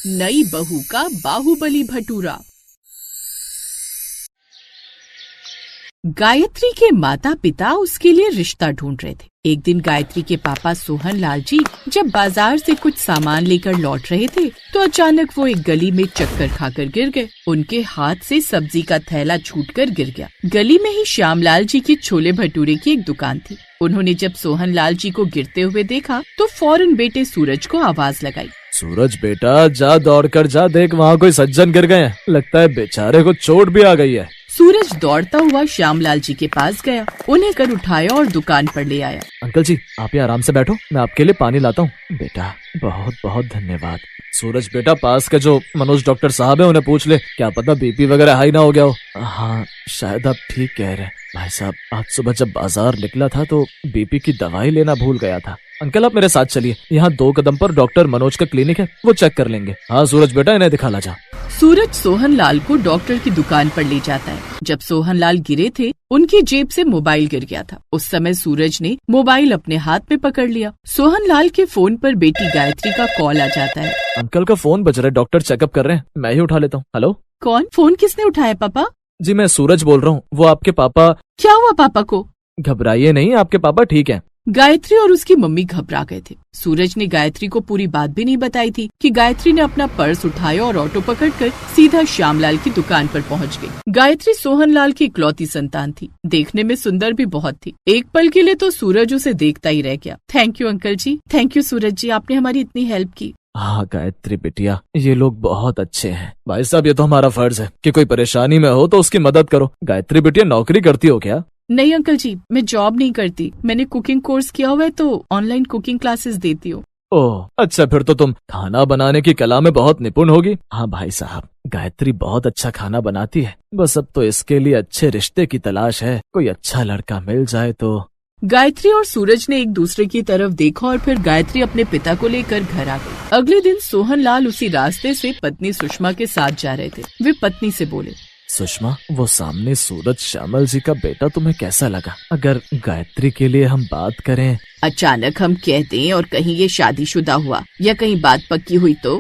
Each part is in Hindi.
नई बहू का बाहुबली भटूरा। गायत्री के माता पिता उसके लिए रिश्ता ढूंढ रहे थे। एक दिन गायत्री के पापा सोहन लाल जी जब बाजार से कुछ सामान लेकर लौट रहे थे तो अचानक वो एक गली में चक्कर खाकर गिर गए। उनके हाथ से सब्जी का थैला छूटकर गिर गया। गली में ही श्यामलाल जी की छोले भटूरे की एक दुकान थी। उन्होंने जब सोहन लाल जी को गिरते हुए देखा तो फौरन बेटे सूरज को आवाज लगाई। सूरज बेटा, जा दौड़ कर जा, देख वहाँ कोई सज्जन गिर गए हैं, लगता है बेचारे को चोट भी आ गई है। सूरज दौड़ता हुआ श्यामलाल जी के पास गया, उन्हें कर उठाया और दुकान पर ले आया। अंकल जी, आप यहाँ आराम से बैठो, मैं आपके लिए पानी लाता हूँ। बेटा बहुत बहुत धन्यवाद। सूरज बेटा, पास के जो मनोज डॉक्टर साहब है उन्हें पूछ ले, क्या पता बीपी वगैरह हाई ना हो गया हो। हाँ शायद आप ठीक कह रहे हैं। भाई साहब, आज सुबह जब बाजार निकला था तो बीपी की दवाई लेना भूल गया था। अंकल आप मेरे साथ चलिए, यहाँ 2 कदम पर डॉक्टर मनोज का क्लिनिक है, वो चेक कर लेंगे। हाँ सूरज बेटा, इन्हें दिखा ला जा। सूरज सोहन लाल को डॉक्टर की दुकान पर ले जाता है। जब सोहन लाल गिरे थे उनकी जेब से मोबाइल गिर गया था। उस समय सूरज ने मोबाइल अपने हाथ में पकड़ लिया। सोहन लाल के फोन पर बेटी गायत्री का कॉल आ जाता है। अंकल का फोन बज रहा है, डॉक्टर चेकअप कर रहे हैं, मैं ही उठा लेता हूँ। हेलो। कौन? फोन किसने उठाया पापा? जी मैं सूरज बोल रहा हूँ, वो आपके पापा। क्या हुआ पापा को? घबराइए नहीं, आपके पापा ठीक हैं। गायत्री और उसकी मम्मी घबरा गए थे। सूरज ने गायत्री को पूरी बात भी नहीं बताई थी कि गायत्री ने अपना पर्स उठाया और ऑटो पकड़कर सीधा श्यामलाल की दुकान पर पहुंच गई। गायत्री सोहन लाल की इकलौती संतान थी, देखने में सुंदर भी बहुत थी। एक पल के लिए तो सूरज उसे देखता ही रह गया। Thank you uncle ji, thank you Suraj ji, आपने हमारी इतनी हेल्प की। हाँ गायत्री बिटिया, ये लोग बहुत अच्छे हैं। भाई साहब, ये तो हमारा फर्ज है कि कोई परेशानी में हो तो उसकी मदद करो। गायत्री बिटिया, नौकरी करती हो क्या? नहीं अंकल जी, मैं जॉब नहीं करती, मैंने कुकिंग कोर्स किया हुआ है तो ऑनलाइन कुकिंग क्लासेस देती हूँ। ओह अच्छा, फिर तो तुम खाना बनाने की कला में बहुत निपुण होगी। हाँ भाई साहब, गायत्री बहुत अच्छा खाना बनाती है, बस अब तो इसके लिए अच्छे रिश्ते की तलाश है। कोई अच्छा लड़का मिल जाए तो। गायत्री और सूरज ने एक दूसरे की तरफ देखा और फिर गायत्री अपने पिता को लेकर घर आ गई। अगले दिन सोहन लाल उसी रास्ते से पत्नी सुषमा के साथ जा रहे थे। वे पत्नी से बोले, सुषमा, वो सामने सूरज श्यामल जी का बेटा तुम्हें कैसा लगा? अगर गायत्री के लिए हम बात करें। अचानक हम कह दें और कहीं ये शादीशुदा हुआ या कहीं बात पक्की हुई तो?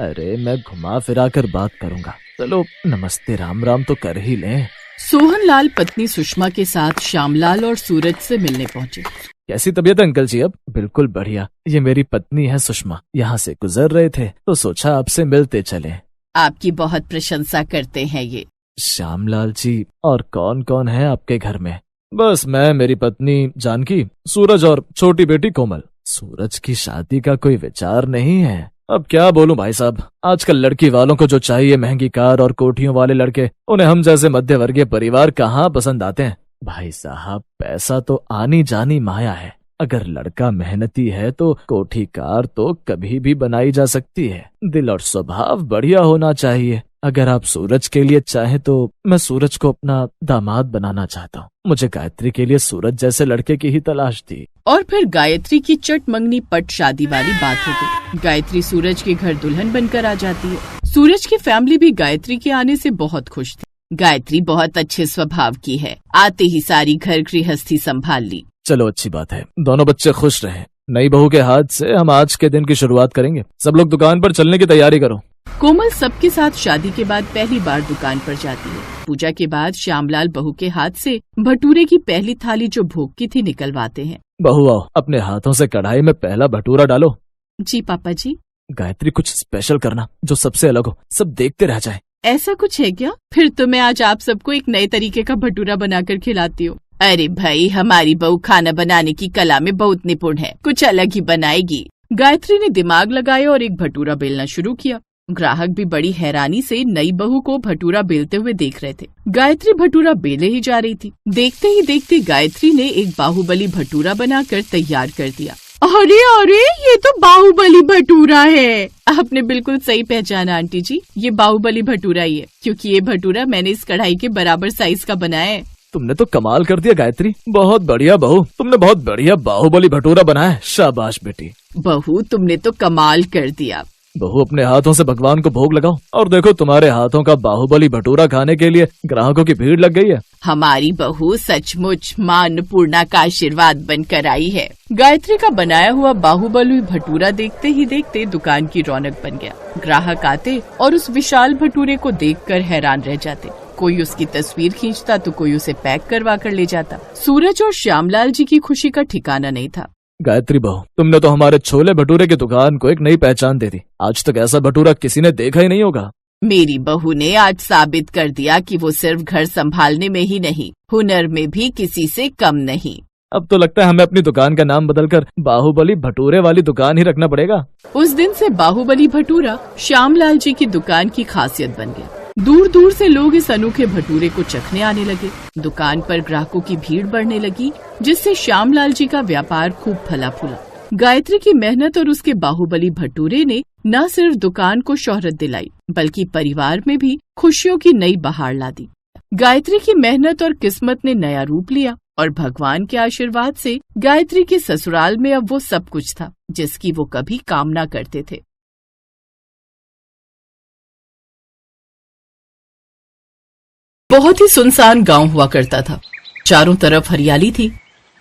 अरे मैं घुमा फिरा कर बात करूंगा, चलो नमस्ते राम राम तो कर ही लें। सोहन लाल पत्नी सुषमा के साथ श्यामलाल और सूरज से मिलने पहुँचे। कैसी तबीयत अंकल जी? अब बिल्कुल बढ़िया। ये मेरी पत्नी है सुषमा, यहाँ से गुजर रहे थे तो सोचा आपसे मिलते चले। आपकी बहुत प्रशंसा करते हैं ये। श्यामलाल जी, और कौन कौन है आपके घर में? बस मैं, मेरी पत्नी जानकी, सूरज और छोटी बेटी कोमल। सूरज की शादी का कोई विचार नहीं है। अब क्या बोलूं भाई साहब, आजकल लड़की वालों को जो चाहिए महंगी कार और कोठियों वाले लड़के, उन्हें हम जैसे मध्यवर्गीय परिवार कहाँ पसंद आते हैं। भाई साहब, पैसा तो आनी जानी माया है। अगर लड़का मेहनती है तो कोठी कार तो कभी भी बनाई जा सकती है। दिल और स्वभाव बढ़िया होना चाहिए। अगर आप सूरज के लिए चाहें तो मैं सूरज को अपना दामाद बनाना चाहता हूँ। मुझे गायत्री के लिए सूरज जैसे लड़के की ही तलाश थी। और फिर गायत्री की चट मंगनी पट शादी वाली बात हो गई। गायत्री सूरज के घर दुल्हन बनकर आ जाती है। सूरज की फैमिली भी गायत्री के आने से बहुत खुश थी। गायत्री बहुत अच्छे स्वभाव की है, आते ही सारी घर गृहस्थी संभाल ली। चलो अच्छी बात है, दोनों बच्चे खुश रहे। नई बहू के हाथ से हम आज के दिन की शुरुआत करेंगे। सब लोग दुकान पर चलने की तैयारी करो। कोमल सबके साथ शादी के बाद पहली बार दुकान पर जाती है। पूजा के बाद श्यामलाल बहू के हाथ से भटूरे की पहली थाली जो भोग की थी निकलवाते हैं। बहू आओ, अपने हाथों से कढ़ाई में पहला भटूरा डालो। जी पापा जी। गायत्री, कुछ स्पेशल करना जो सबसे अलग हो, सब देखते रह जाए। ऐसा कुछ है क्या? फिर तो मैं आज आप सबको एक नए तरीके का भटूरा बनाकर खिलाती हूँ। अरे भाई, हमारी बहू खाना बनाने की कला में बहुत निपुण है, कुछ अलग ही बनाएगी। गायत्री ने दिमाग लगाया और एक भटूरा बेलना शुरू किया। ग्राहक भी बड़ी हैरानी से नई बहू को भटूरा बेलते हुए देख रहे थे। गायत्री भटूरा बेले ही जा रही थी। देखते ही देखते गायत्री ने एक बाहुबली भटूरा बनाकर तैयार कर दिया। अरे अरे, ये तो बाहुबली भटूरा है। आपने बिल्कुल सही पहचाना आंटी जी, ये बाहुबली भटूरा ही है, क्योंकि ये भटूरा मैंने इस कढ़ाई के बराबर साइज का बनाया है। तुमने तो कमाल कर दिया गायत्री, बहुत बढ़िया बहू, तुमने बहुत बढ़िया बाहुबली भटूरा बनाया है। शाबाश बेटी। बहू, तुमने तो कमाल कर दिया। बहू अपने हाथों से भगवान को भोग लगाओ, और देखो तुम्हारे हाथों का बाहुबली भटूरा खाने के लिए ग्राहकों की भीड़ लग गई है। हमारी बहू सचमुच मां अन्नपूर्णा का आशीर्वाद बनकर आई है। गायत्री का बनाया हुआ बाहुबली भटूरा देखते ही देखते दुकान की रौनक बन गया। ग्राहक आते और उस विशाल भटूरे को देखकर हैरान रह जाते। कोई उसकी तस्वीर खींचता तो कोई उसे पैक करवा कर ले जाता। सूरज और श्यामलाल जी की खुशी का ठिकाना नहीं था। गायत्री बहू, तुमने तो हमारे छोले भटूरे की दुकान को एक नई पहचान दे दी। आज तक ऐसा भटूरा किसी ने देखा ही नहीं होगा। मेरी बहू ने आज साबित कर दिया कि वो सिर्फ घर संभालने में ही नहीं, हुनर में भी किसी से कम नहीं। अब तो लगता है हमें अपनी दुकान का नाम बदलकर बाहुबली भटूरे वाली दुकान ही रखना पड़ेगा। उस दिन से बाहुबली भटूरा श्यामलाल जी की दुकान की खासियत बन गया। दूर दूर से लोग इस अनोखे भटूरे को चखने आने लगे। दुकान पर ग्राहकों की भीड़ बढ़ने लगी, जिससे श्यामलाल जी का व्यापार खूब फला फूला। गायत्री की मेहनत और उसके बाहुबली भटूरे ने न सिर्फ दुकान को शोहरत दिलाई, बल्कि परिवार में भी खुशियों की नई बहार ला दी। गायत्री की मेहनत और किस्मत ने नया रूप लिया और भगवान के आशीर्वाद से गायत्री के ससुराल में अब वो सब कुछ था जिसकी वो कभी कामना करते थे। बहुत ही सुनसान गांव हुआ करता था। चारों तरफ हरियाली थी,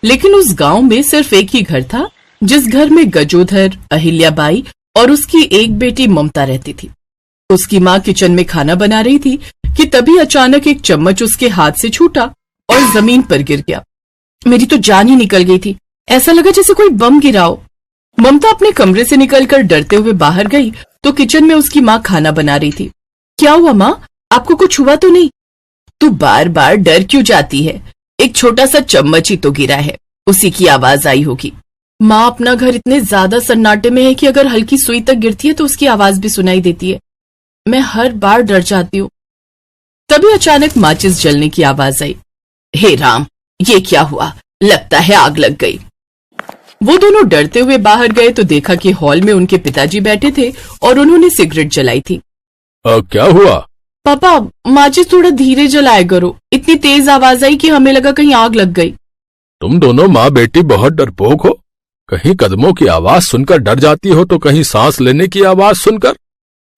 लेकिन उस गांव में सिर्फ एक ही घर था, जिस घर में गजोधर, अहिल्याबाई और उसकी एक बेटी ममता रहती थी। उसकी माँ किचन में खाना बना रही थी कि तभी अचानक एक चम्मच उसके हाथ से छूटा और जमीन पर गिर गया। मेरी तो जान ही निकल गई थी। ऐसा लगा जैसे कोई बम गिरा हो। ममता अपने कमरे से निकलकर डरते हुए बाहर गई तो किचन में उसकी माँ खाना बना रही थी। क्या हुआ माँ, आपको कुछ हुआ तो नहीं? तू बार बार डर क्यों जाती है? एक छोटा सा चम्मच ही तो गिरा है, उसी की आवाज आई होगी। माँ, अपना घर इतने ज्यादा सन्नाटे में है कि अगर हल्की सुई तक गिरती है तो उसकी आवाज भी सुनाई देती है। मैं हर बार डर जाती हूँ। तभी अचानक माचिस जलने की आवाज आई। हे राम, ये क्या हुआ? लगता है आग लग गई। वो दोनों डरते हुए बाहर गए तो देखा कि हॉल में उनके पिताजी बैठे थे और उन्होंने सिगरेट जलाई थी। क्या हुआ? पापा, माचिस थोड़ा धीरे जलाया करो। इतनी तेज आवाज आई कि हमें लगा कहीं आग लग गई। तुम दोनों माँ बेटी बहुत डरपोक हो। कहीं कदमों की आवाज सुनकर डर जाती हो तो कहीं सांस लेने की आवाज सुनकर।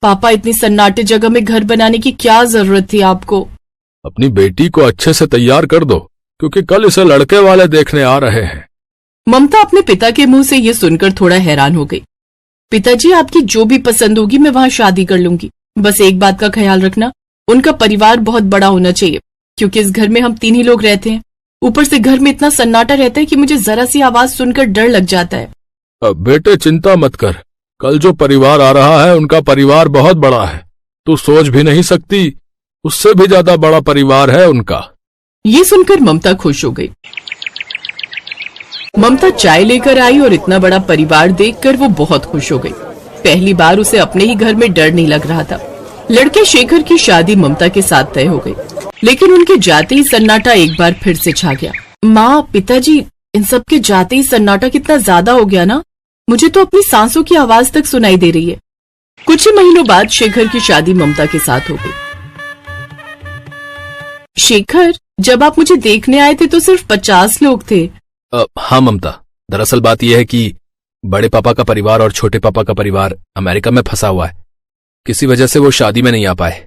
पापा, इतनी सन्नाटे जगह में घर बनाने की क्या जरूरत थी आपको? अपनी बेटी को अच्छे से तैयार कर दो, क्योंकि कल इसे लड़के वाले देखने आ रहे हैं। ममता अपने पिता के मुंह से ये सुनकर थोड़ा हैरान हो गई। पिताजी, आपकी जो भी पसंद होगी मैं वहाँ शादी कर लूंगी। बस एक बात का ख्याल रखना, उनका परिवार बहुत बड़ा होना चाहिए, क्योंकि इस घर में हम 3 ही लोग रहते हैं। ऊपर से घर में इतना सन्नाटा रहता है कि मुझे जरा सी आवाज सुनकर डर लग जाता है। अब बेटे चिंता मत कर, कल जो परिवार आ रहा है उनका परिवार बहुत बड़ा है। तू सोच भी नहीं सकती, उससे भी ज्यादा बड़ा परिवार है उनका। ये सुनकर ममता खुश हो गई। ममता चाय लेकर आई और इतना बड़ा परिवार देखकर वो बहुत खुश हो गई। पहली बार उसे अपने ही घर में डर नहीं लग रहा था। लड़के शेखर की शादी ममता के साथ तय हो गई, लेकिन उनके जाते ही सन्नाटा एक बार फिर से छा गया। माँ, पिताजी, इन सब के जाते ही सन्नाटा कितना ज्यादा हो गया ना। मुझे तो अपनी सांसों की आवाज तक सुनाई दे रही है। कुछ ही महीनों बाद शेखर की शादी ममता के साथ हो गई। शेखर, जब आप मुझे देखने आए थे तो सिर्फ 50 लोग थे। हाँ ममता, दरअसल बात यह है कि बड़े पापा का परिवार और छोटे पापा का परिवार अमेरिका में फंसा हुआ है। किसी वजह से वो शादी में नहीं आ पाए।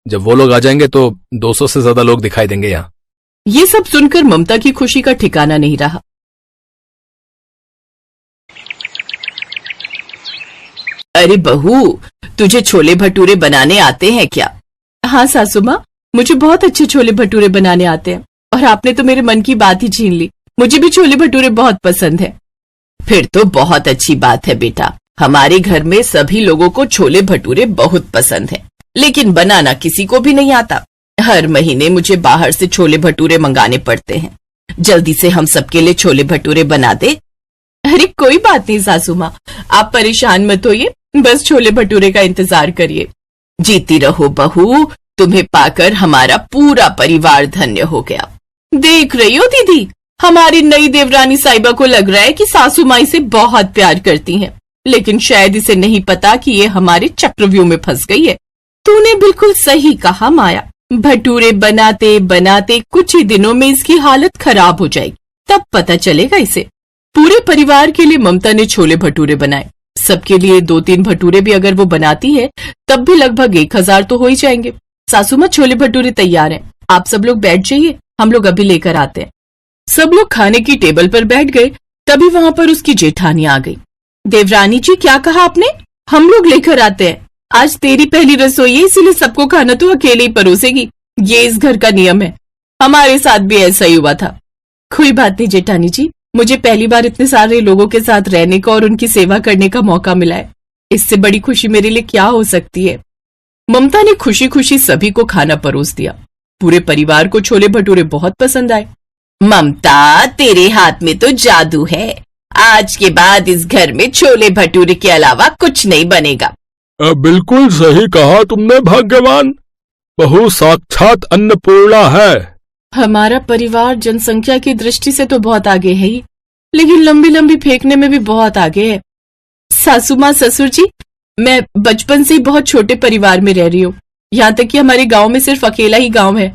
जब वो लोग आ जाएंगे तो 200 से ज्यादा लोग दिखाई देंगे यहाँ। ये सब सुनकर ममता की खुशी का ठिकाना नहीं रहा। अरे बहू, तुझे छोले भटूरे बनाने आते हैं क्या? हाँ सासू माँ, मुझे बहुत अच्छे छोले भटूरे बनाने आते हैं, और आपने तो मेरे मन की बात ही छीन ली। मुझे भी छोले भटूरे बहुत पसंद है। फिर तो बहुत अच्छी बात है बेटा। हमारे घर में सभी लोगों को छोले भटूरे बहुत पसंद है, लेकिन बनाना किसी को भी नहीं आता। हर महीने मुझे बाहर से छोले भटूरे मंगाने पड़ते हैं। जल्दी से हम सबके लिए छोले भटूरे बना दे। अरे कोई बात नहीं सासू माँ, आप परेशान मत होइए, बस छोले भटूरे का इंतजार करिए। जीती रहो बहू, तुम्हें पाकर हमारा पूरा परिवार धन्य हो गया। देख रही हो दीदी, हमारी नई देवरानी साहिबा को लग रहा है कि सासू माँ इसे बहुत प्यार करती हैं, लेकिन शायद इसे नहीं पता कि ये हमारे चक्रव्यूह में फंस गई है। तूने बिल्कुल सही कहा माया। भटूरे बनाते बनाते कुछ ही दिनों में इसकी हालत खराब हो जाएगी, तब पता चलेगा इसे। पूरे परिवार के लिए ममता ने छोले भटूरे बनाए। सबके लिए 2-3 भटूरे भी अगर वो बनाती है तब भी लगभग 1000 तो हो ही जाएंगे। सासू माँ, छोले भटूरे तैयार हैं, आप सब लोग बैठ जाइए, हम लोग अभी लेकर आते हैं। सब लोग खाने की टेबल पर बैठ गए, तभी वहां पर उसकी जेठानी आ गई। देवरानी जी, क्या कहा आपने? हम लोग लेकर आते हैं। आज तेरी पहली रसोई है, इसीलिए सबको खाना तो अकेले ही परोसेगी। ये इस घर का नियम है, हमारे साथ भी ऐसा ही हुआ था। कोई बात नहीं जेठानी जी, मुझे पहली बार इतने सारे लोगों के साथ रहने का और उनकी सेवा करने का मौका मिला है, इससे बड़ी खुशी मेरे लिए क्या हो सकती है। ममता ने खुशी खुशी सभी को खाना परोस दिया। पूरे परिवार को छोले भटूरे बहुत पसंद आए। ममता, तेरे हाथ में तो जादू है, आज के बाद इस घर में छोले भटूरे के अलावा कुछ नहीं बनेगा। बिल्कुल सही कहा तुमने भाग्यवान, बहू साक्षात अन्नपूर्णा है। हमारा परिवार जनसंख्या की दृष्टि से तो बहुत आगे है ही, लेकिन लंबी लंबी फेंकने में भी बहुत आगे है। सासू माँ, ससुर जी, मैं बचपन से ही बहुत छोटे परिवार में रह रही हूँ, यहाँ तक कि हमारे गांव में सिर्फ अकेला ही गांव है।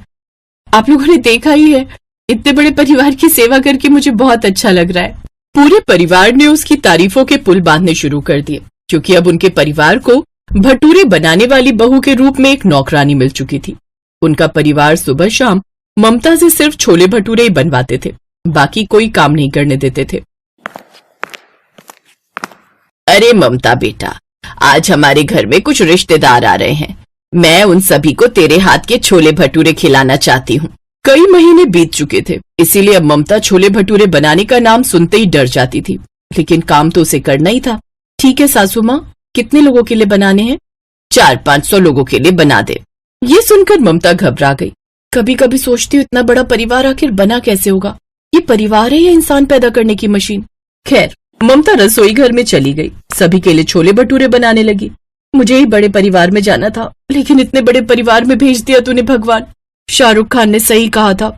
आप लोगों ने देखा ही है, इतने बड़े परिवार की सेवा करके मुझे बहुत अच्छा लग रहा है। पूरे परिवार ने उसकी तारीफों के पुल बांधने शुरू कर दिए, क्योंकि अब उनके परिवार को भटूरे बनाने वाली बहू के रूप में एक नौकरानी मिल चुकी थी। उनका परिवार सुबह शाम ममता से सिर्फ छोले भटूरे ही बनवाते थे, बाकी कोई काम नहीं करने देते थे। अरे ममता बेटा, आज हमारे घर में कुछ रिश्तेदार आ रहे हैं, मैं उन सभी को तेरे हाथ के छोले भटूरे खिलाना चाहती हूँ। कई महीने बीत चुके थे, इसीलिए अब ममता छोले भटूरे बनाने का नाम सुनते ही डर जाती थी, लेकिन काम तो उसे करना ही था। ठीक है सासू माँ, कितने लोगों के लिए बनाने हैं? 400-500 लोगों के लिए बना दे। ये सुनकर ममता घबरा गई। कभी कभी सोचती हूँ इतना बड़ा परिवार आखिर बना कैसे होगा, ये परिवार है या इंसान पैदा करने की मशीन। खैर, ममता रसोई घर में चली गई, सभी के लिए छोले भटूरे बनाने लगी। मुझे ही बड़े परिवार में जाना था, लेकिन इतने बड़े परिवार में भेज दिया तूने भगवान। शाहरुख खान ने सही कहा था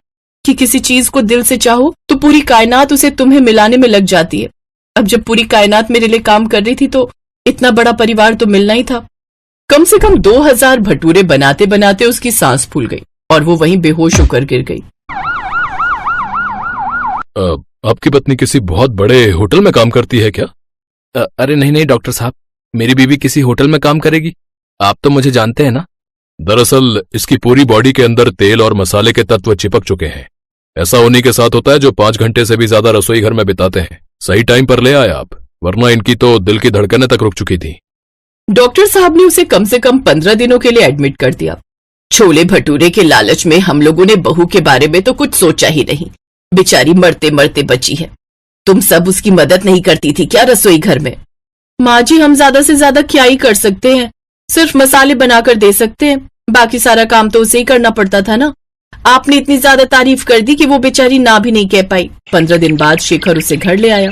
कि किसी चीज को दिल से चाहो तो पूरी कायनात उसे तुम्हें मिलाने में लग जाती है। अब जब पूरी कायनात मेरे लिए काम कर रही थी तो इतना बड़ा परिवार तो मिलना ही था। कम से कम 2000 भटूरे बनाते बनाते उसकी सांस फूल गई और वो वहीं बेहोश होकर गिर गई। आपकी पत्नी किसी बहुत बड़े होटल में काम करती है क्या? अरे नहीं नहीं डॉक्टर साहब, मेरी बीवी किसी होटल में काम करेगी? आप तो मुझे जानते हैं ना। दरअसल इसकी पूरी बॉडी के अंदर तेल और मसाले के तत्व चिपक चुके हैं। ऐसा उन्हीं के साथ होता है जो 5 घंटे से भी ज्यादा रसोई घर में बिताते हैं। सही टाइम पर ले आए आप, वरना इनकी तो दिल की धड़कनें तक रुक चुकी थी। डॉक्टर साहब ने उसे कम से कम 15 दिनों के लिए एडमिट कर दिया। छोले भटूरे के लालच में हम लोगों ने बहू के बारे में तो कुछ सोचा ही नहीं, बेचारी मरते मरते बची है। तुम सब उसकी मदद नहीं करती थी क्या रसोई घर में? माँ जी, हम ज्यादा से ज्यादा क्या ही कर सकते हैं, सिर्फ मसाले बनाकर दे सकते हैं, बाकी सारा काम तो उसे ही करना पड़ता था ना। आपने इतनी ज्यादा तारीफ कर दी कि वो बेचारी ना भी नहीं कह पाई। 15 दिन बाद शेखर उसे घर ले आया।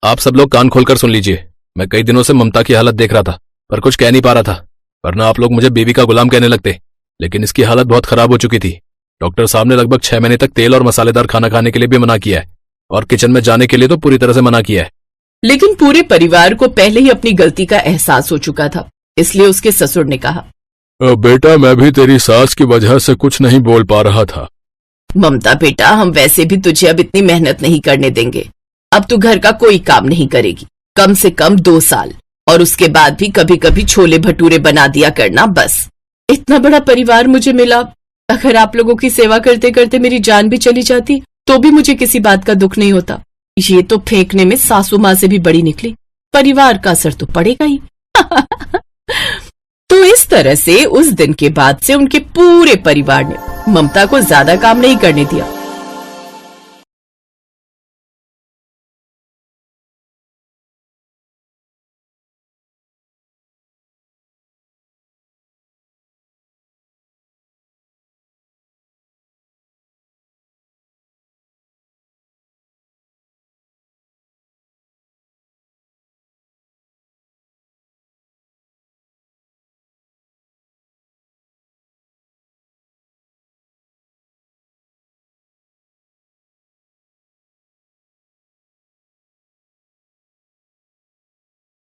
आप सब लोग कान खोलकर सुन लीजिए, मैं कई दिनों से ममता की हालत देख रहा था, पर कुछ कह नहीं पा रहा था, वरना आप लोग मुझे बीवी का गुलाम कहने लगते। लेकिन इसकी हालत बहुत खराब हो चुकी थी। डॉक्टर साहब ने लगभग 6 महीने तक तेल और मसालेदार खाना खाने के लिए भी मना किया है, और किचन में जाने के लिए तो पूरी तरह से मना किया है। लेकिन पूरे परिवार को पहले ही अपनी गलती का एहसास हो चुका था, इसलिए उसके ससुर ने कहा, बेटा, मैं भी तेरी सास की वजह से कुछ नहीं बोल पा रहा था। ममता बेटा, हम वैसे भी तुझे अब इतनी मेहनत नहीं करने देंगे। अब तू घर का कोई काम नहीं करेगी, कम से कम 2 साल, और उसके बाद भी कभी कभी छोले भटूरे बना दिया करना, बस। इतना बड़ा परिवार मुझे मिला, अगर आप लोगों की सेवा करते करते मेरी जान भी चली जाती तो भी मुझे किसी बात का दुख नहीं होता। ये तो फेंकने में सासू माँ से भी बड़ी निकली, परिवार का असर तो पड़ेगा ही। तो इस तरह से उस दिन के बाद से उनके पूरे परिवार ने ममता को ज्यादा काम नहीं करने दिया।